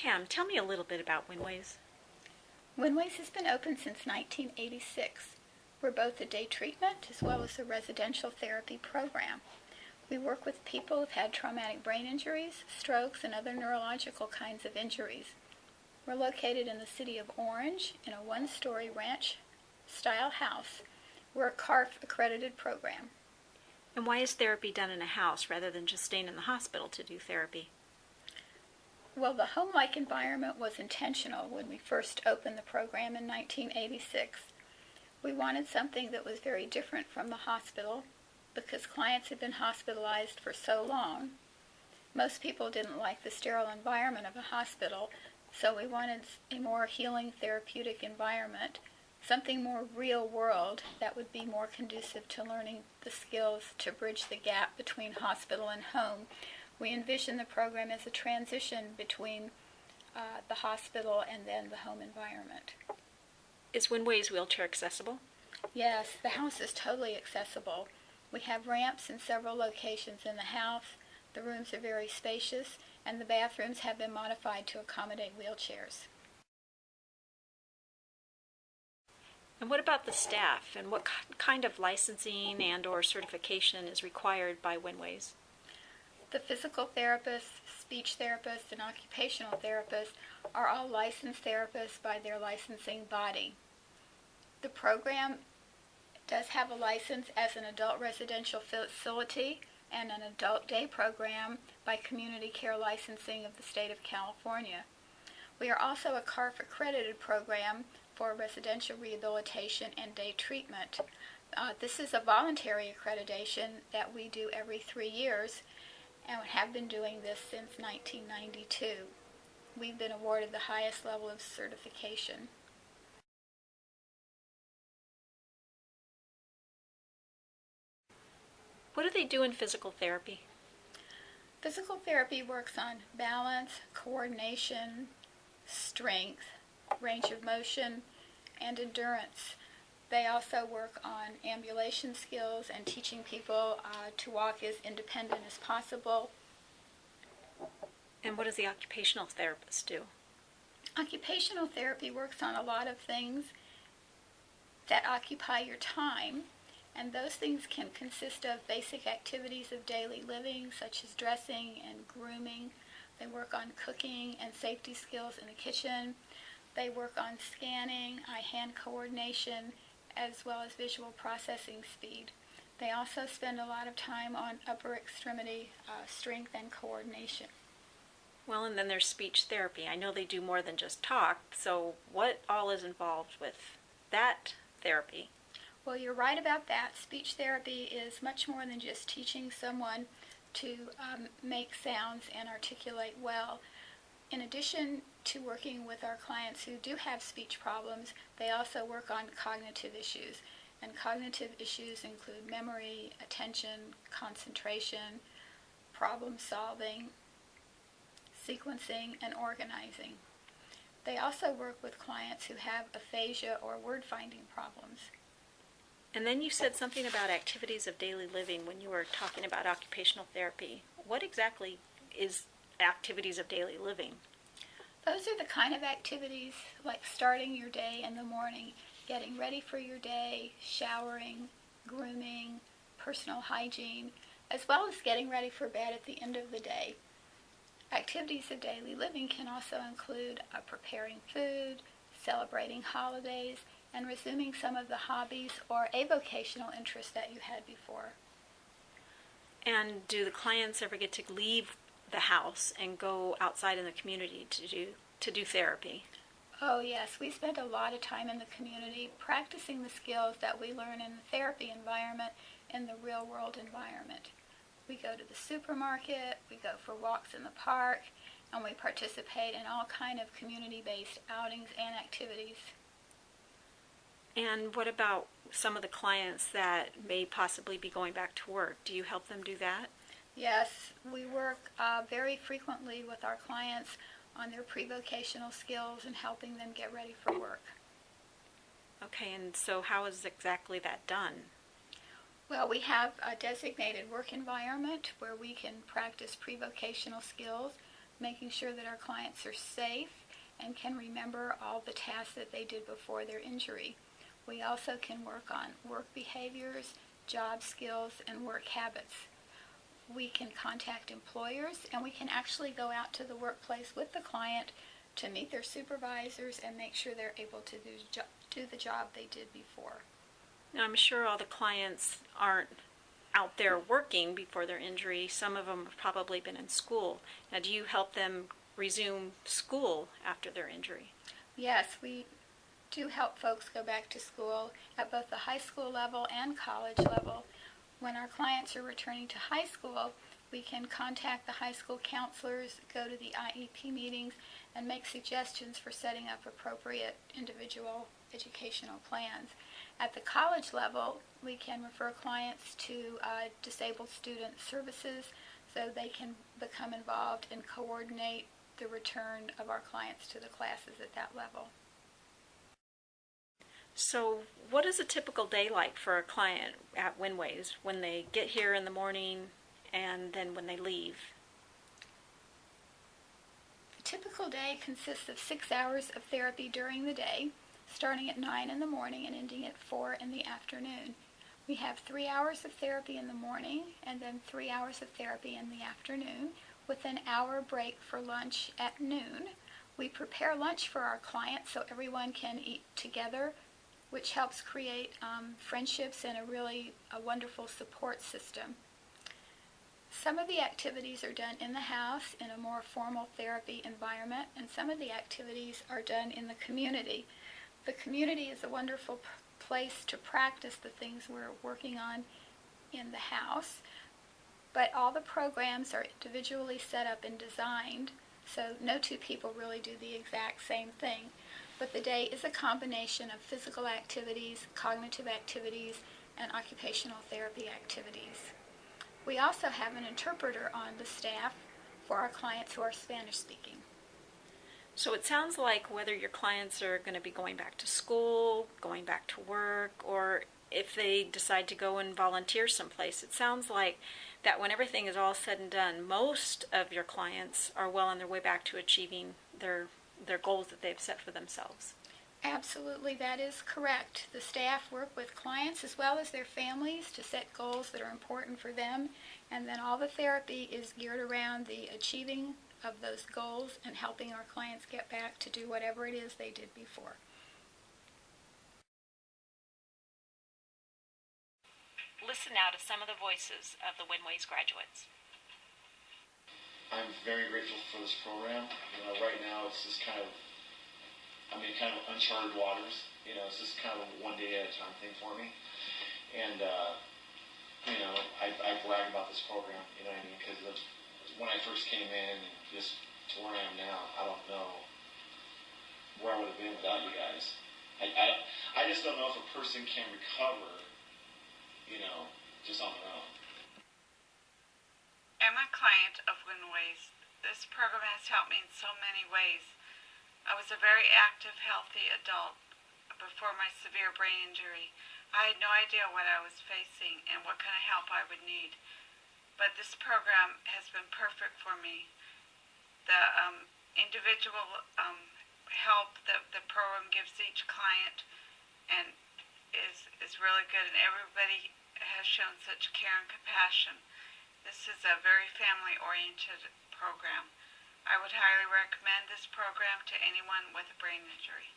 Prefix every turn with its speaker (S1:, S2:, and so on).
S1: Pam, tell me a little bit about Winways.
S2: Winways has been open since 1986. We're both a day treatment as well as a residential therapy program. We work with people who've had traumatic brain injuries, strokes, and other neurological kinds of injuries. We're located in the city of Orange in a one-story ranch-style house. We're a CARF accredited program.
S1: And why is therapy done in a house rather than just staying in the hospital to do therapy?
S2: Well, the home-like environment was intentional when we first opened the program in 1986. We wanted something that was very different from the hospital because clients had been hospitalized for so long. Most people didn't like the sterile environment of a hospital, so we wanted a more healing therapeutic environment, something more real world that would be more conducive to learning the skills to bridge the gap between hospital and home. We envision the program as a transition between the hospital and then the home environment.
S1: Is Winways wheelchair accessible?
S2: Yes, the house is totally accessible. We have ramps in several locations in the house. The rooms are very spacious, and the bathrooms have been modified to accommodate wheelchairs.
S1: And what about the staff, and what kind of licensing and or certification is required by Winways?
S2: The physical therapists, speech therapists, and occupational therapists are all licensed therapists by their licensing body. The program does have a license as an adult residential facility and an adult day program by Community Care Licensing of the state of California. We are also a CARF accredited program for residential rehabilitation and day treatment. This is a voluntary accreditation that we do every 3 years, and have been doing this since 1992. We've been awarded the highest level of certification.
S1: What do they do in physical therapy?
S2: Physical therapy works on balance, coordination, strength, range of motion, and endurance. They also work on ambulation skills and teaching people to walk as independent as possible.
S1: And what does the occupational therapist do?
S2: Occupational therapy works on a lot of things that occupy your time, and those things can consist of basic activities of daily living, such as dressing and grooming. They work on cooking and safety skills in the kitchen. They work on scanning, eye-hand coordination, as well as visual processing speed. They also spend a lot of time on upper extremity strength and coordination.
S1: Well, and then there's speech therapy. I know they do more than just talk, so what all is involved with that therapy?
S2: Well, you're right about that. Speech therapy is much more than just teaching someone to make sounds and articulate well. In addition to working with our clients who do have speech problems, they also work on cognitive issues. And cognitive issues include memory, attention, concentration, problem solving, sequencing, and organizing. They also work with clients who have aphasia or word-finding problems.
S1: And then you said something about activities of daily living when you were talking about occupational therapy. What exactly is activities of daily living?
S2: Those are the kind of activities like starting your day in the morning, getting ready for your day, showering, grooming, personal hygiene, as well as getting ready for bed at the end of the day. Activities of daily living can also include preparing food, celebrating holidays, and resuming some of the hobbies or avocational interests that you had before.
S1: And do the clients ever get to leave the house and go outside in the community to do therapy?
S2: Oh yes, we spend a lot of time in the community practicing the skills that we learn in the therapy environment in the real world environment. We go to the supermarket, we go for walks in the park, and we participate in all kind of community-based outings and activities.
S1: And what about some of the clients that may possibly be going back to work? Do you help them do that?
S2: Yes, we work very frequently with our clients on their pre-vocational skills and helping them get ready for work.
S1: Okay, and so how is exactly that done?
S2: Well, we have a designated work environment where we can practice pre-vocational skills. making sure that our clients are safe and can remember all the tasks that they did before their injury. We also can work on work behaviors, job skills, and work habits. We can contact employers, and we can actually go out to the workplace with the client to meet their supervisors and make sure they're able to do the job they did before.
S1: Now, I'm sure all the clients aren't out there working before their injury. Some of them have probably been in school. Now, do you help them resume school after their injury?
S2: Yes, we do help folks go back to school at both the high school level and college level. When our clients are returning to high school, we can contact the high school counselors, go to the IEP meetings, and make suggestions for setting up appropriate individual educational plans. At the college level, we can refer clients to disabled student services so they can become involved and coordinate the return of our clients to the classes at that level.
S1: So what is a typical day like for a client at Winways when they get here in the morning and then when they leave?
S2: A typical day consists of 6 hours of therapy during the day, starting at 9 in the morning and ending at 4 in the afternoon. We have 3 hours of therapy in the morning and then 3 hours of therapy in the afternoon with an hour break for lunch at noon. We prepare lunch for our clients so everyone can eat together, which helps create friendships and a wonderful support system. Some of the activities are done in the house in a more formal therapy environment, and some of the activities are done in the community. The community is a wonderful place to practice the things we're working on in the house, but all the programs are individually set up and designed, so no two people really do the exact same thing. But the day is a combination of physical activities, cognitive activities, and occupational therapy activities. We also have an interpreter on the staff for our clients who are Spanish speaking.
S1: So it sounds like whether your clients are going to be going back to school, going back to work, or if they decide to go and volunteer someplace, it sounds like that when everything is all said and done, most of your clients are well on their way back to achieving their goals that they've set for themselves.
S2: Absolutely, that is correct. The staff work with clients as well as their families to set goals that are important for them, and then all the therapy is geared around the achieving of those goals and helping our clients get back to do whatever it is they did before.
S1: Listen now to some of the voices of the Winways graduates.
S3: I'm very grateful for this program. Right now it's just kind of uncharted waters. It's just kind of a one day at a time thing for me. And, I brag about this program, you know what I mean? Because when I first came in and just to where I am now, I don't know where I would have been without you guys. I just don't know if a person can recover, just on their own.
S4: I'm a client of Winways. This program has helped me in so many ways. I was a very active, healthy adult before my severe brain injury. I had no idea what I was facing and what kind of help I would need. But this program has been perfect for me. The individual help that the program gives each client and is really good, and everybody has shown such care and compassion. This is a very family-oriented program. I would highly recommend this program to anyone with a brain injury.